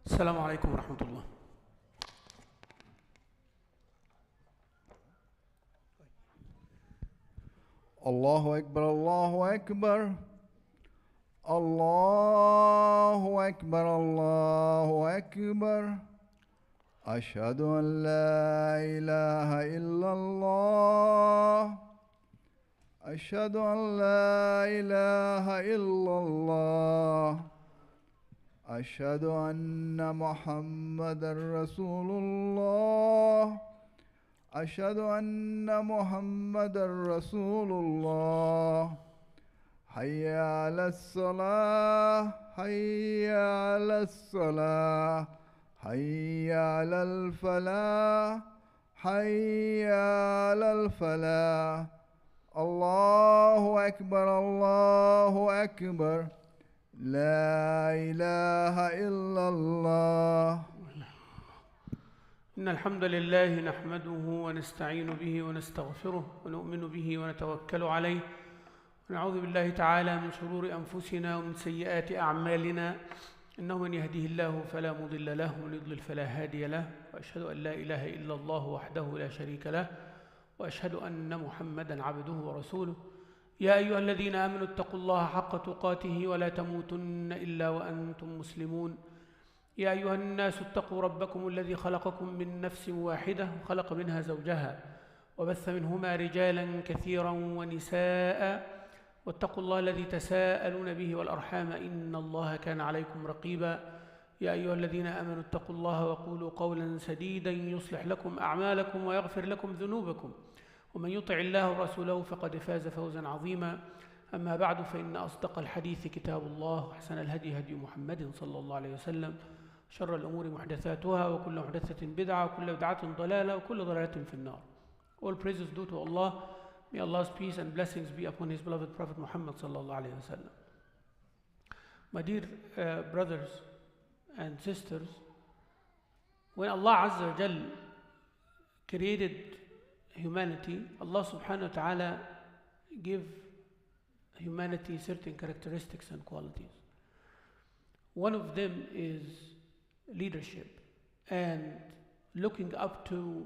السلام عليكم ورحمة الله. الله أكبر الله أكبر الله أكبر الله أكبر أشهد أن لا إله إلا الله أشهد أن لا إله إلا الله أشهد أن محمدا رسول الله أشهد أن محمدا رسول الله حي على الصلاة حي على الصلاة حي على الفلاح حي على الفلاح الله أكبر الله أكبر لا إله إلا الله. إن الحمد لله نحمده ونستعين به ونستغفره ونؤمن به ونتوكل عليه ونعوذ بالله تعالى من شرور أنفسنا ومن سيئات أعمالنا إنه من يهده الله فلا مضل له ومن يضلل فلا هادي له وأشهد أن لا إله إلا الله وحده لا شريك له وأشهد أن محمدا عبده ورسوله. يا أيها الذين آمنوا اتقوا الله حق تقاته ولا تموتن إلا وأنتم مسلمون. يا أيها الناس اتقوا ربكم الذي خلقكم من نفس واحدة وخلق منها زوجها وبث منهما رجالا كثيرا ونساء واتقوا الله الذي تساءلون به والأرحام إن الله كان عليكم رقيبا. يا أيها الذين آمنوا اتقوا الله وقولوا قولا سديدا يصلح لكم أعمالكم ويغفر لكم ذنوبكم ومن يطع الله ورسوله فقد فاز فوزا عظيما. أما بعد فإن أصدق الحديث كتاب الله وأحسن الهدي هدي محمد صلى الله عليه وسلم شر الأمور محدثاتها وكل محدثة بدعة وكل بدعة ضلالة وكل ضلالة في النار. All praises due to Allah. May Allah's peace and blessings be upon His beloved Prophet Muhammad sallallahu alayhi wa sallam. My dear brothers and sisters, when Allah Azza wa Jal created humanity, Allah subhanahu wa ta'ala gave humanity certain characteristics and qualities. One of them is leadership and looking up to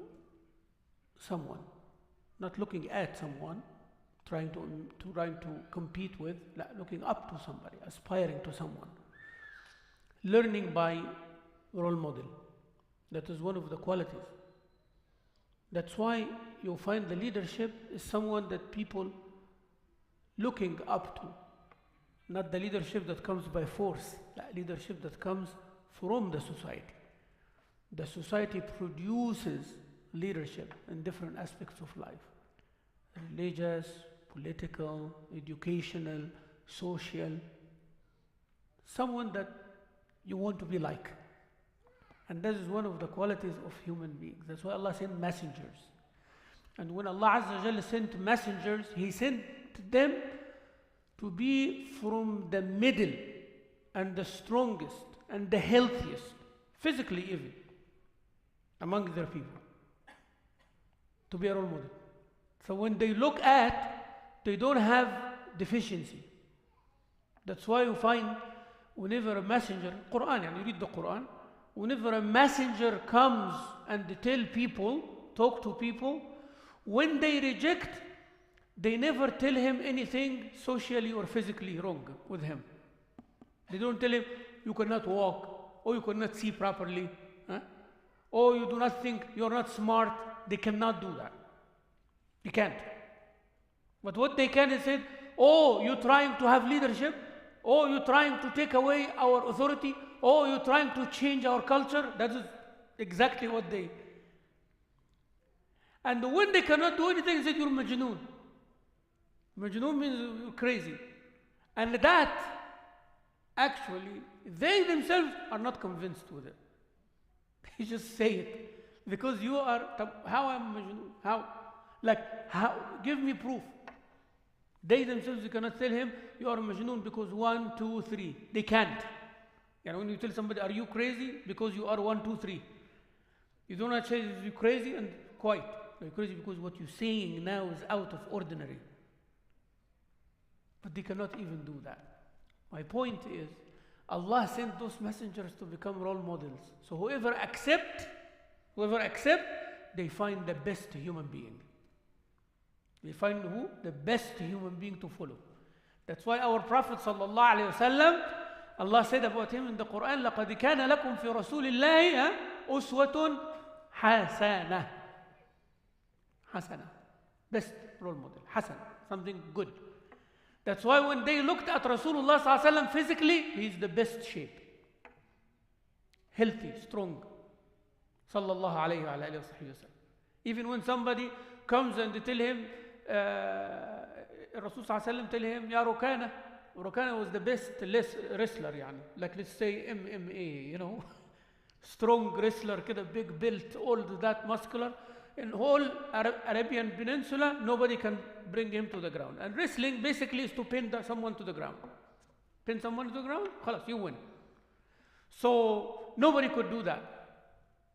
someone, not looking at someone, trying to compete with, looking up to somebody, aspiring to someone, learning by role model. That is one of the qualities. That's why you'll find the leadership is someone that people looking up to, not the leadership that comes by force, the leadership that comes from the society. The society produces leadership in different aspects of life: religious, political, educational, social. Someone that you want to be like. And that is one of the qualities of human beings. That's why Allah sent messengers. And when Allah Azza wa Jalla sent messengers, He sent them to be from the middle and the strongest and the healthiest, physically even, among their people, to be a role model. So when they look at, they don't have deficiency. That's why you find whenever a messenger, Quran, and you read the Quran, whenever a messenger comes and they tell people, talk to people, when they reject, they never tell him anything socially or physically wrong with him. They don't tell him, you cannot walk, or you cannot see properly, or you do not think, you're not smart. They cannot do that. They can't. But what they can is say, oh, you're trying to have leadership, oh, you're trying to take away our authority, oh, you're trying to change our culture. That is exactly what they. And when they cannot do anything, they say, you're majnoon. Majnoon means you're crazy. And that, actually, they themselves are not convinced with it. They just say it. Because you are, how am I majnoon? How? Like, how? Give me proof. They themselves, you cannot tell him, you are majnoon because 1, 2, 3. They can't. And when you tell somebody, are you crazy? Because you are 1, 2, 3. You do not say you're crazy and quiet. You're crazy because what you're saying now is out of ordinary. But they cannot even do that. My point is, Allah sent those messengers to become role models. So whoever accept, they find the best human being. They find who? The best human being to follow. That's why our Prophet sallallahu alaihi wasallam, Allah said about him in the Quran, لَقَدْ كَانَ لَكُمْ فِي رَسُولِ اللَّهِ أُسْوَةٌ حَسَنَةٌ. Hasana. Best role model. Hasan. Something good. That's why when they looked at Rasulullah sallallahu alaihi wasallam physically, he's the best shape. Healthy, strong. Sallallahu alayhi wa alayhi wa sallam. Even when somebody comes and they tell him, Rasul sallallahu alayhi wa sallam tell him, Ya Rukana. Rukana was the best wrestler, yani. Like let's say MMA, you know. Strong wrestler, kida, big built, all that muscular. In whole Arabian Peninsula, nobody can bring him to the ground. And wrestling basically is to pin someone to the ground. Pin someone to the ground, khalas, you win. So nobody could do that.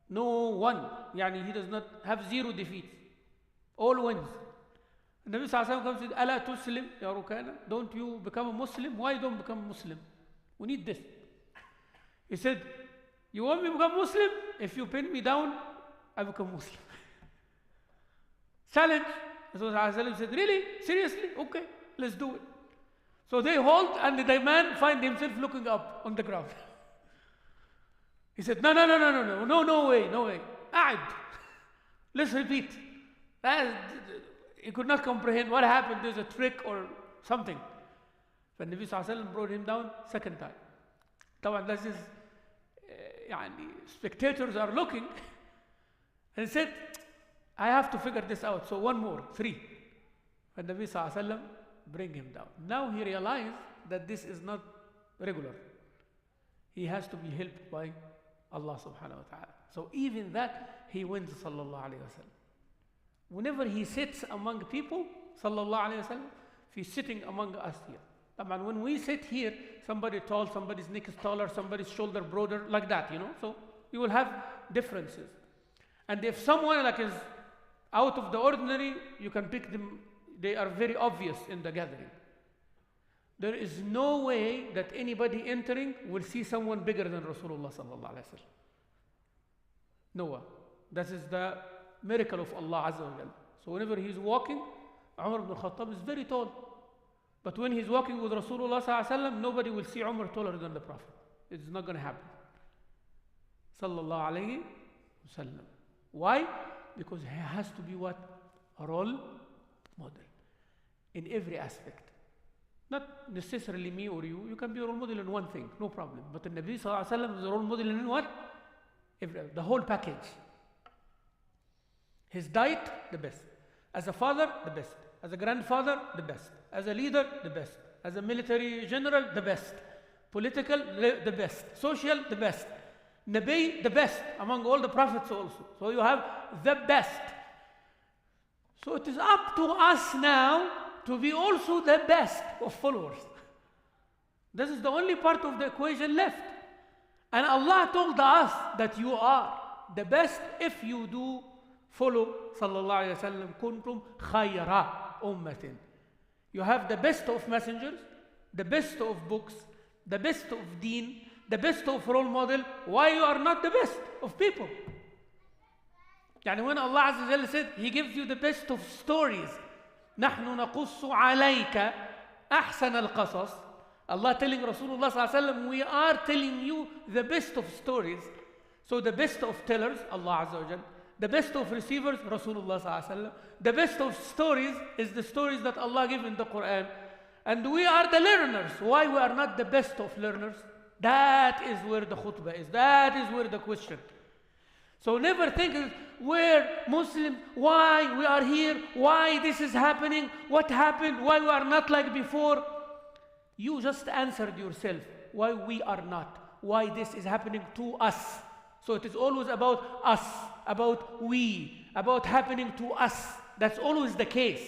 No one. Yani he does not have zero defeats. All wins. The Nabi sallallahu alaihi wasallam comes and said, Ala tuslim, ya Rukana, don't you become a Muslim? Why don't become a Muslim? We need this. He said, you want me to become Muslim? If you pin me down, I become Muslim. Challenge. Rasul said, really? Seriously? Okay, let's do it. So they hold and the man find himself looking up on the ground. He said, no way. A'id. Let's repeat. He could not comprehend what happened. There's a trick or something. But Nabi sallallahu alaihi wasallam brought him down second time. طبعا this is, spectators are looking. And he said, I have to figure this out. So one more, 3. And Nabi sallallahu alaihi wasallam bring him down. Now he realized that this is not regular. He has to be helped by Allah subhanahu wa ta'ala. So even that, he wins sallallahu alayhi wa sallam. Whenever he sits among people, sallallahu alayhi wa sallam, he's sitting among us here. When we sit here, somebody tall, somebody's neck is taller, somebody's shoulder broader, like that, you know. So you will have differences. And if someone like is out of the ordinary, you can pick them, they are very obvious in the gathering. There is no way that anybody entering will see someone bigger than Rasulullah sallallahu alaihi wasallam. No one. That is the miracle of Allah Azza wa Jalla. So whenever he's walking, Umar ibn Khattab is very tall. But when he's walking with Rasulullah sallallahu alaihi wasallam, nobody will see Umar taller than the Prophet. It's not going to happen. Sallallahu alaihi wasallam. Why? Because he has to be what? A role model. In every aspect. Not necessarily me or you. You can be a role model in one thing, no problem. But the Nabi sallallahu alaihi wasallam is a role model in what? The whole package. His diet, the best. As a father, the best. As a grandfather, the best. As a leader, the best. As a military general, the best. Political, the best. Social, the best. Nabi, the best among all the prophets also. So you have the best. So it is up to us now to be also the best of followers. This is the only part of the equation left. And Allah told us that you are the best if you do follow sallallahu alayhi wa sallam kuntum khayra ummatin. You have the best of messengers, the best of books, the best of deen, the best of role model. Why you are not the best of people? Yani when Allah Azza wa Jalla said He gives you the best of stories, نحن نقص عليك أحسن القصص. Allah telling Rasulullah sallallahu alaihi wasallam, we are telling you the best of stories. So the best of tellers, Allah Azza wa Jalla. The best of receivers, Rasulullah sallallahu alaihi wasallam. The best of stories is the stories that Allah gives in the Quran. And we are the learners. Why we are not the best of learners? That is where the khutbah is. That is where the question. So never think, we're Muslims, why we are here, why this is happening, what happened, why we are not like before. You just answered yourself, why we are not, why this is happening to us. So it is always about us, about we, about happening to us. That's always the case.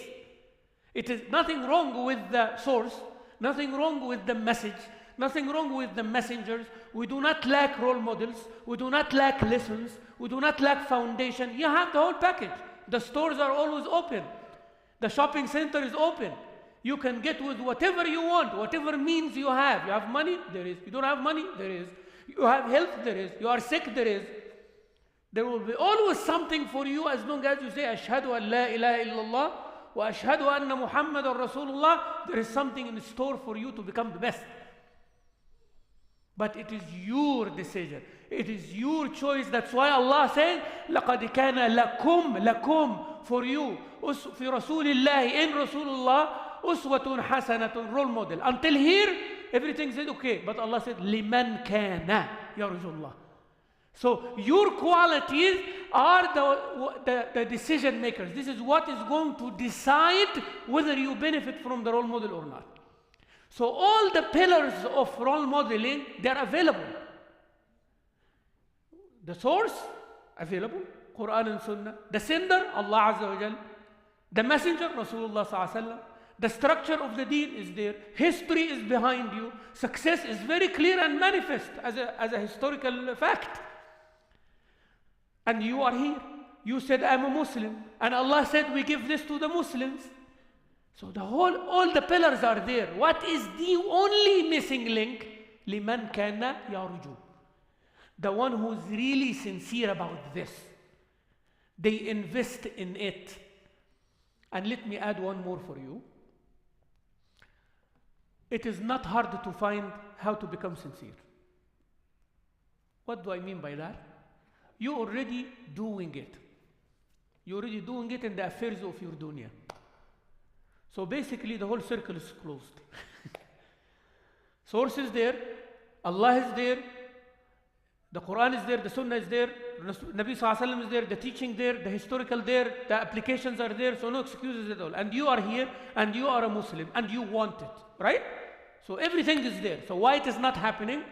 It is nothing wrong with the source, nothing wrong with the message, nothing wrong with the messengers. We do not lack role models. We do not lack lessons. We do not lack foundation. You have the whole package. The stores are always open. The shopping center is open. You can get with whatever you want, whatever means you have. You have money, there is. You don't have money, there is. You have health, there is. You are sick, there is. There will be always something for you as long as you say, Ashhadu an la ilaha illallah wa ashhadu anna Muhammadan Rasulullah. There is something in store for you to become the best. But it is your decision. It is your choice. That's why Allah said, لَقَدْ كَانَ لَكُمْ for you. في رسول الله, in Rasulullah, أسوة حسنة, role model. Until here, everything said okay. But Allah said, لِمَنْ كَانَ يَرْجُ اللَّهِ. So your qualities are the decision makers. This is what is going to decide whether you benefit from the role model or not. So all the pillars of role modeling, they are available. The source, available, Quran and Sunnah. The sender, Allah Azza wa Jal. The messenger, Rasulullah Sallallahu Alaihi Wasallam. The structure of the deen is there. History is behind you. Success is very clear and manifest as a historical fact. And you are here. You said, I'm a Muslim. And Allah said, we give this to the Muslims. So all the pillars are there. What is the only missing link? لِمَنْ كَانَ يَرْجُو. The one who's really sincere about this. They invest in it. And let me add one more for you. It is not hard to find how to become sincere. What do I mean by that? You're already doing it. You're already doing it in the affairs of your dunya. So basically the whole circle is closed. Source is there, Allah is there, the Quran is there, the Sunnah is there, Nabi Sallallahu Alaihi Wasallam is there, the teaching there, the historical there, the applications are there, so no excuses at all. And you are here, and you are a Muslim, and you want it, right? So everything is there. So why it is not happening?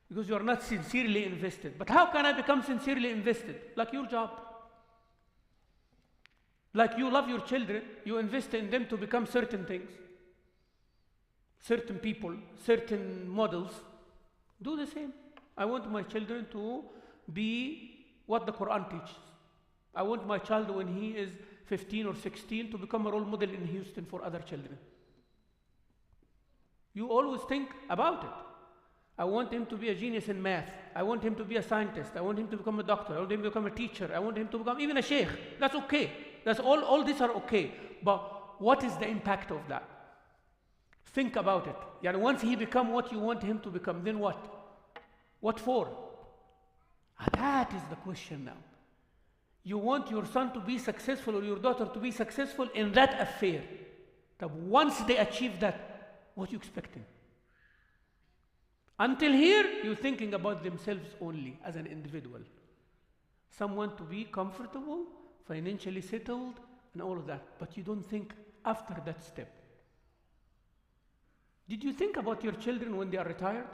Because you are not sincerely invested. But how can I become sincerely invested? Like your job. Like you love your children, you invest in them to become certain things, certain people, certain models. Do the same. I want my children to be what the Quran teaches. I want my child when he is 15 or 16 to become a role model in Houston for other children. You always think about it. I want him to be a genius in math. I want him to be a scientist. I want him to become a doctor. I want him to become a teacher. I want him to become even a sheikh. That's okay. That's all these are okay. But what is the impact of that? Think about it. Yani once he become what you want him to become, then what? What for? That is the question now. You want your son to be successful or your daughter to be successful in that affair. But once they achieve that, what are you expecting? Until here, you're thinking about themselves only as an individual. Someone to be comfortable, financially settled, and all of that. But you don't think after that step. Did you think about your children when they are retired?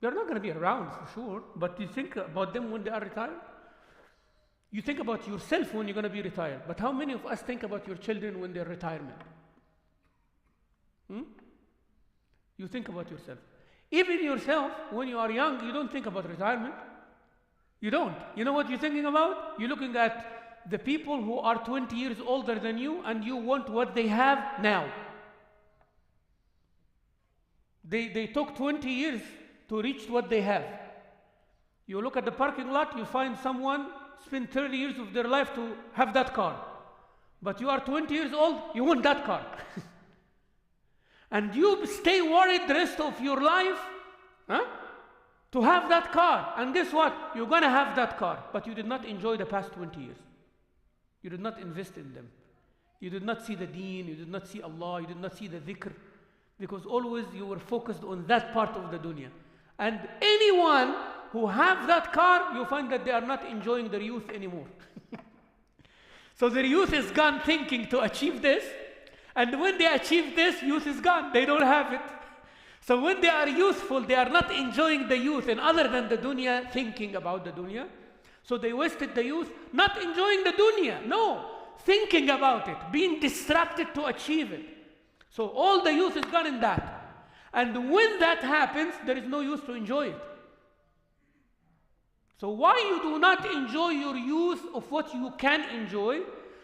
They're not going to be around for sure, but you think about them when they are retired? You think about yourself when you're going to be retired. But how many of us think about your children when they're retirement? You think about yourself. Even yourself, when you are young, you don't think about retirement. You don't. You know what you're thinking about? You're looking at the people who are 20 years older than you, and you want what they have now. They took 20 years to reach what they have. You look at the parking lot, you find someone spend 30 years of their life to have that car. But you are 20 years old, you want that car. And you stay worried the rest of your life to have that car. And guess what? You're going to have that car. But you did not enjoy the past 20 years. You did not invest in them. You did not see the deen. You did not see Allah. You did not see the dhikr. Because always you were focused on that part of the dunya. And anyone who have that car, you find that they are not enjoying their youth anymore. So their youth is gone thinking to achieve this. And when they achieve this, youth is gone. They don't have it. So when they are youthful, they are not enjoying the youth and other than the dunya, thinking about the dunya. So they wasted the youth, not enjoying the dunya. No, thinking about it, being distracted to achieve it. So all the youth is gone in that. And when that happens, there is no use to enjoy it. So why you do not enjoy your youth of what you can enjoy?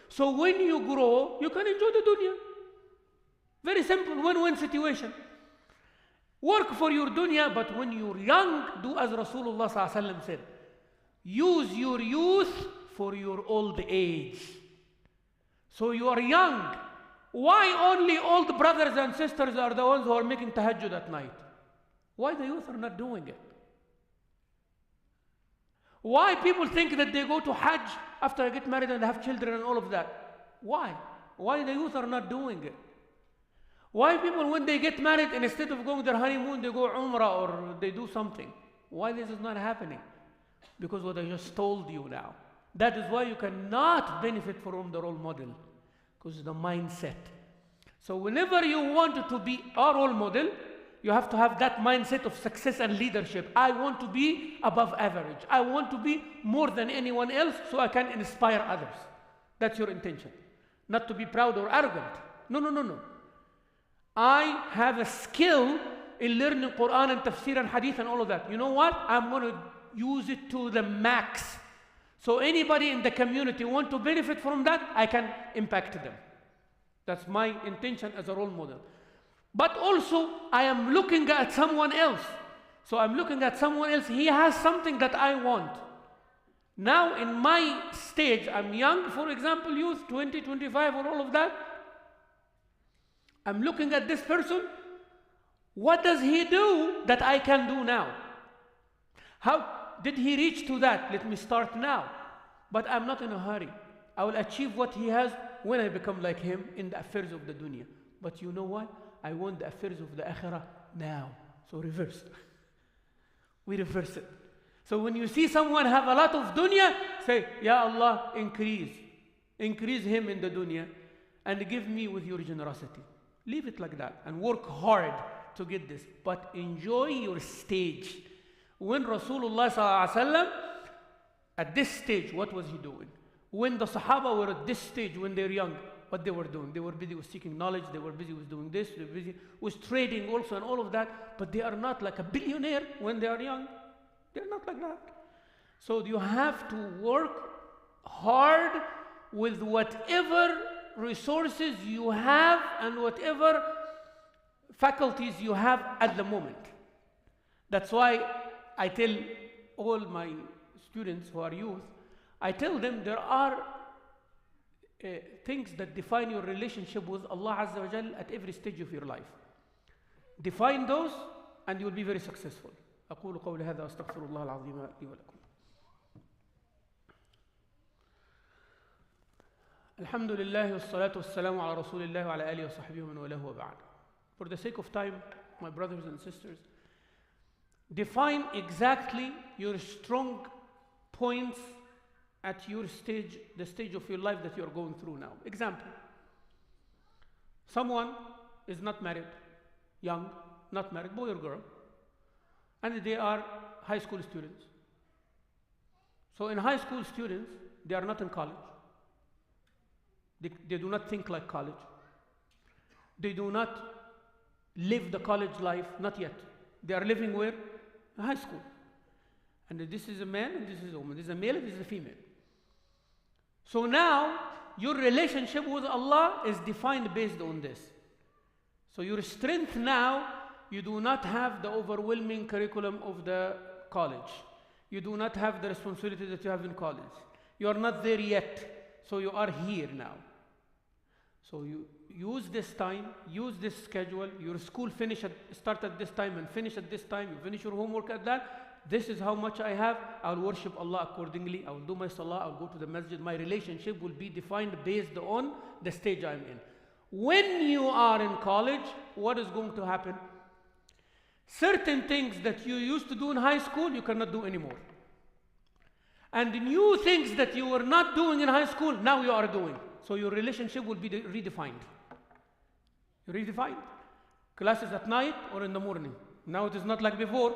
So when you grow, you can enjoy the dunya. Very simple, win-win situation. Work for your dunya, but when you're young, do as Rasulullah ﷺ said. Use your youth for your old age. So you are young. Why only old brothers and sisters are the ones who are making tahajjud at night? Why the youth are not doing it? Why people think that they go to Hajj after they get married and have children and all of that? Why? Why the youth are not doing it? Why people, when they get married, instead of going their honeymoon, they go Umrah or they do something? Why this is not happening? Because what I just told you now. That is why you cannot benefit from the role model. Because the mindset. So whenever you want to be a role model, you have to have that mindset of success and leadership. I want to be above average. I want to be more than anyone else so I can inspire others. That's your intention. Not to be proud or arrogant. No, no, no, no. I have a skill in learning Quran and tafsir and hadith and all of that. You know what? I'm going to use it to the max. So anybody in the community want to benefit from that, I can impact them. That's my intention as a role model. But also, I am looking at someone else. So I'm looking at someone else. He has something that I want. Now, in my stage, I'm young, for example, youth, 20, 25, or all of that. I'm looking at this person. What does he do that I can do now? How did he reach to that? Let me start now. But I'm not in a hurry. I will achieve what he has when I become like him in the affairs of the dunya. But you know what? I want the affairs of the akhirah now. So reverse. We reverse it. So when you see someone have a lot of dunya, say, Ya Allah, increase. Increase him in the dunya and give me with your generosity. Leave it like that and work hard to get this. But enjoy your stage. When Rasulullah ﷺ, at this stage, what was he doing? When the Sahaba were at this stage, when they're young, what they were doing? They were busy with seeking knowledge, they were busy with doing this, they were busy with trading also and all of that, but they are not like a billionaire when they are young. They're not like that. So you have to work hard with whatever resources you have and whatever faculties you have at the moment. That's why I tell all my students who are youth, I tell them there are things that define your relationship with Allah Azza wa Jal at every stage of your life. Define those and you will be very successful. أقول قولي هذا أستغفر الله العظيم لي ولكم. الحمد لله والصلاة والسلام على رسول الله وعلى آله وصحبه ومن والاه وبعد. For the sake of time, my brothers and sisters, define exactly your strong points at your stage, the stage of your life that you are going through now. Example, someone is not married, young, not married, boy or girl, and they are high school students. So in high school students, they are not in college. They do not think like college. They do not live the college life, not yet. They are living where? High school. And this is a man and this is a woman. This is a male and this is a female. So now, your relationship with Allah is defined based on this. So your strength now, you do not have the overwhelming curriculum of the college. You do not have the responsibility that you have in college. You are not there yet. So you are here now. So you use this time, use this schedule. Your school start at this time and finish at this time. You finish your homework at that. This is how much I have. I will worship Allah accordingly. I will do my salah. I will go to the masjid. My relationship will be defined based on the stage I'm in. When you are in college, what is going to happen? Certain things that you used to do in high school, you cannot do anymore. And new things that you were not doing in high school, now you are doing. So your relationship will be redefined. Redefined. Classes at night or in the morning. Now it is not like before.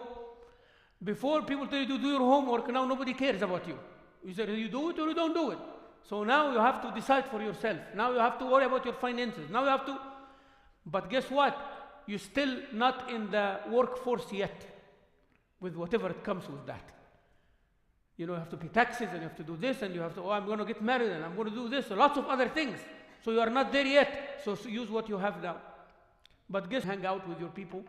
Before, people tell you to do your homework, now nobody cares about you. You say, you do it or you don't do it. So now you have to decide for yourself. Now you have to worry about your finances. Now you have to... But guess what? You're still not in the workforce yet, with whatever it comes with that. You know, you have to pay taxes, and you have to do this, and you have to, oh, I'm going to get married, and I'm going to do this, so lots of other things. So you are not there yet. So use what you have now. But guess, hang out with your people,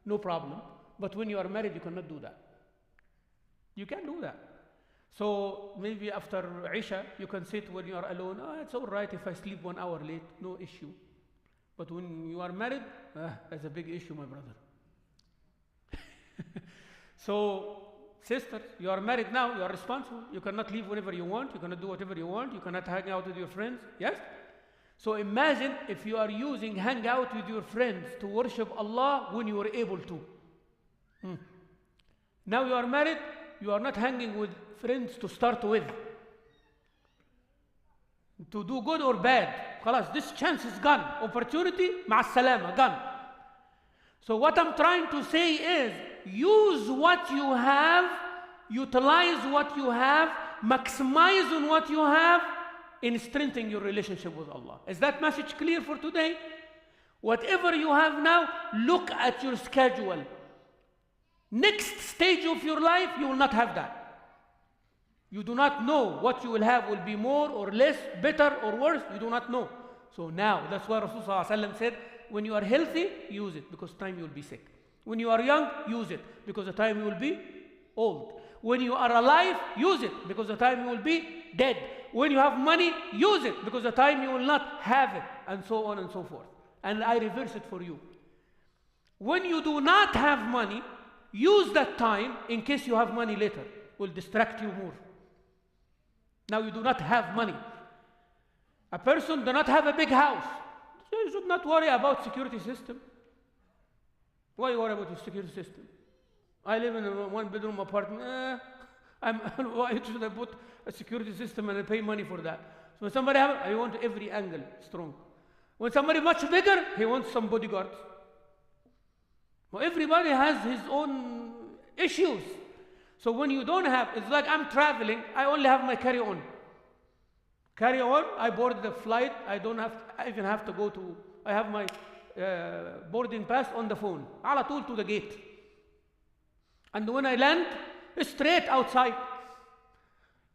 no problem. But when you are married, you cannot do that. You can't do that. So maybe after Isha, you can sit when you are alone. Oh, it's all right if I sleep 1 hour late, no issue. But when you are married, that's a big issue, my brother. So, sisters, you are married now, you are responsible. You cannot leave whenever you want. You cannot do whatever you want. You cannot hang out with your friends. Yes? So imagine if you are using hang out with your friends to worship Allah when you are able to. Now you are married, you are not hanging with friends to start with. To do good or bad. Khalas, this chance is gone. Opportunity, ma'a salama, gone. So what I'm trying to say is, use what you have, utilize what you have, maximize on what you have, in strengthening your relationship with Allah. Is that message clear for today? Whatever you have now, look at your schedule. Next stage of your life, you will not have that. You do not know what you will have will be more or less, better or worse. You do not know. So now, that's why Rasulullah ﷺ said, when you are healthy, use it, because time you will be sick. When you are young, use it, because the time you will be old. When you are alive, use it, because the time you will be dead. When you have money, use it, because the time you will not have it, and so on and so forth. And I reverse it for you. When you do not have money, use that time in case you have money later. Will distract you more. Now you do not have money. A person does not have a big house. So you should not worry about security system. Why you worry about your security system? I live in a 1-bedroom apartment. Why should I put a security system and I pay money for that? So when somebody has, I want every angle strong. When somebody much bigger, he wants some bodyguards. Well, everybody has his own issues. So when you don't have, it's like I'm traveling, I only have my carry-on. Carry-on, I board the flight, I even have to go to, I have my boarding pass on the phone. Ala tool to the gate. And when I land, straight outside.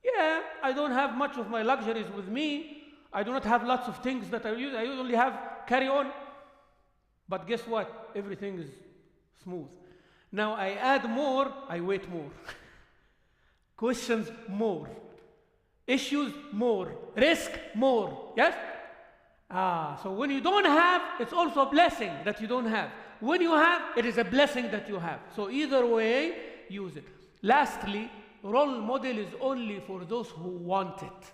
Yeah, I don't have much of my luxuries with me. I do not have lots of things that I use. I only have carry-on. But guess what? Everything is smooth. Now I add more, I wait more. Questions more. Issues more. Risk more. Yes? So when you don't have, it's also a blessing that you don't have. When you have, it is a blessing that you have. So either way, use it. Lastly, role model is only for those who want it,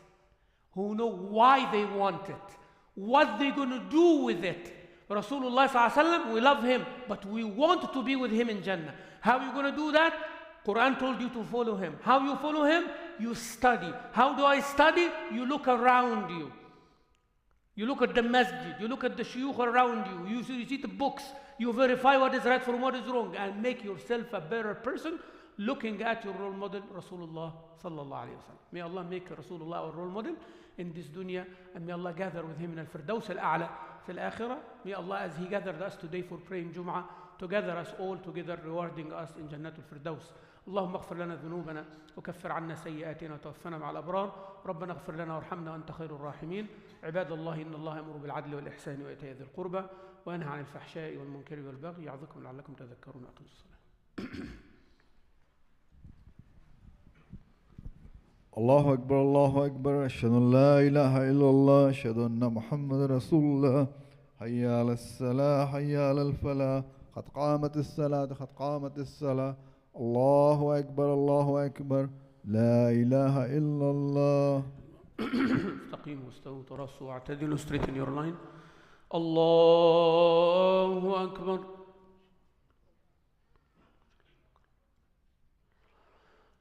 who know why they want it, what they're going to do with it. Rasulullah ﷺ, we love him, but we want to be with him in Jannah. How are you going to do that? Quran told you to follow him. How you follow him? You study. How do I study? You look around you. You look at the masjid. You look at the shuyukh around you. You see the books. You verify what is right from what is wrong, and make yourself a better person looking at your role model, Rasulullah sallallahu alayhi wa sallam. May Allah make Rasulullah our role model in this dunya, and may Allah gather with him in al-Firdaus al-A'la fil akhirah. May Allah, as he gathered us today for praying Jum'ah, to gather us all together, rewarding us in Jannatul Firdaus. اللهم اغفر لنا ذنوبنا وكفر عنا سيئاتنا وتوفنا مع الأبرار. ربنا اغفر لنا وارحمنا وأنت خير الراحمين. عباد الله، إن الله يأمر بالعدل والإحسان وإيتاء ذي القربى وينهى عن الفحشاء والمنكر والبغي يعظكم لعلكم تذكرون. أقيموا الصلاة. الله أكبر الله أكبر أشهد أن لا إله إلا الله أشهد أن محمد رسول الله حي على الصلاة حي على الفلاح قد قامت الصلاة قد قامت الصلاة الله أكبر الله أكبر لا إله إلا الله. استقيموا واستووا تراصوا واعتدلوا. Straighten your line. الله أكبر.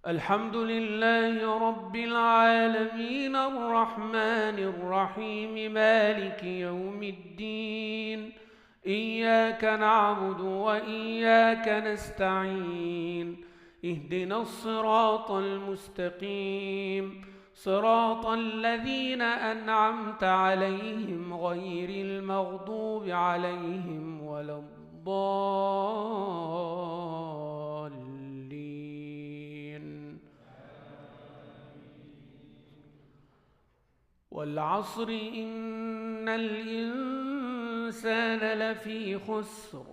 الحمد لله رب العالمين الرحمن الرحيم مالك يوم الدين إياك نعبد وإياك نستعين اهدنا الصراط المستقيم صراط الذين أنعمت عليهم غير المغضوب عليهم ولا الضالين. والعصر إن الإنسان الإنسان لفي خسر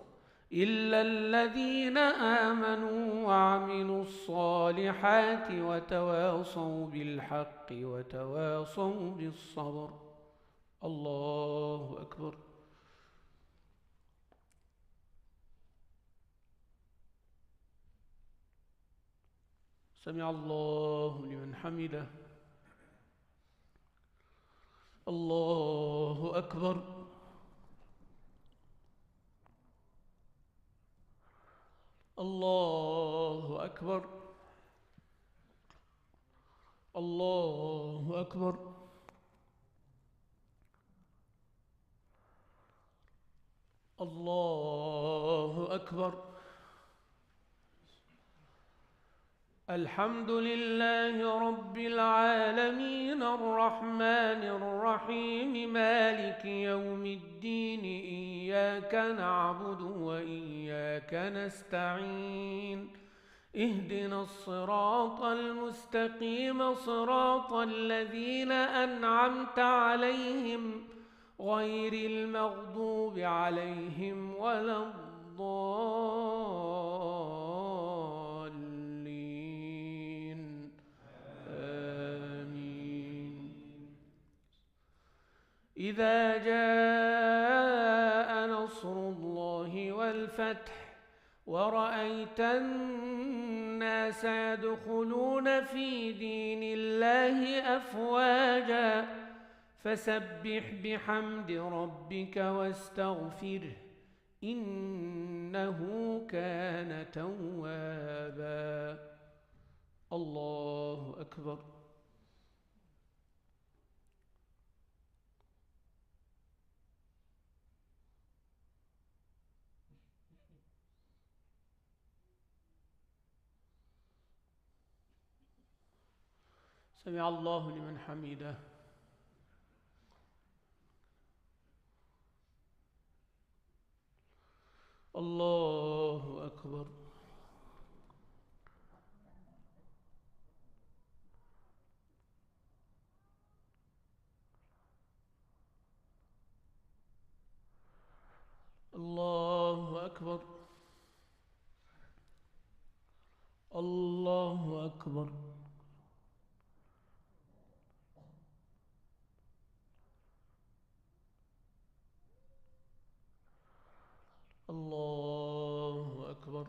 إلا الذين آمنوا وعملوا الصالحات وتواصوا بالحق وتواصوا بالصبر. الله أكبر. سمع الله لمن حمده. الله أكبر. الله أكبر. الله أكبر. الله أكبر. الحمد لله رب العالمين الرحمن الرحيم مالك يوم الدين إياك نعبد وإياك نستعين اهدنا الصراط المستقيم صراط الذين أنعمت عليهم غير المغضوب عليهم ولا الضالين آمين. إذا جاء نصر الله والفتح ورأيت الناس يدخلون في دين الله أفواجا فسبح بحمد ربك واستغفره إنه كان توابا. الله أكبر. سمع الله لمن حمده. الله أكبر. الله أكبر. الله أكبر. الله أكبر.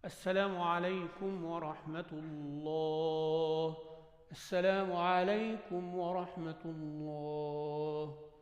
السلام عليكم ورحمة الله. السلام عليكم ورحمة الله.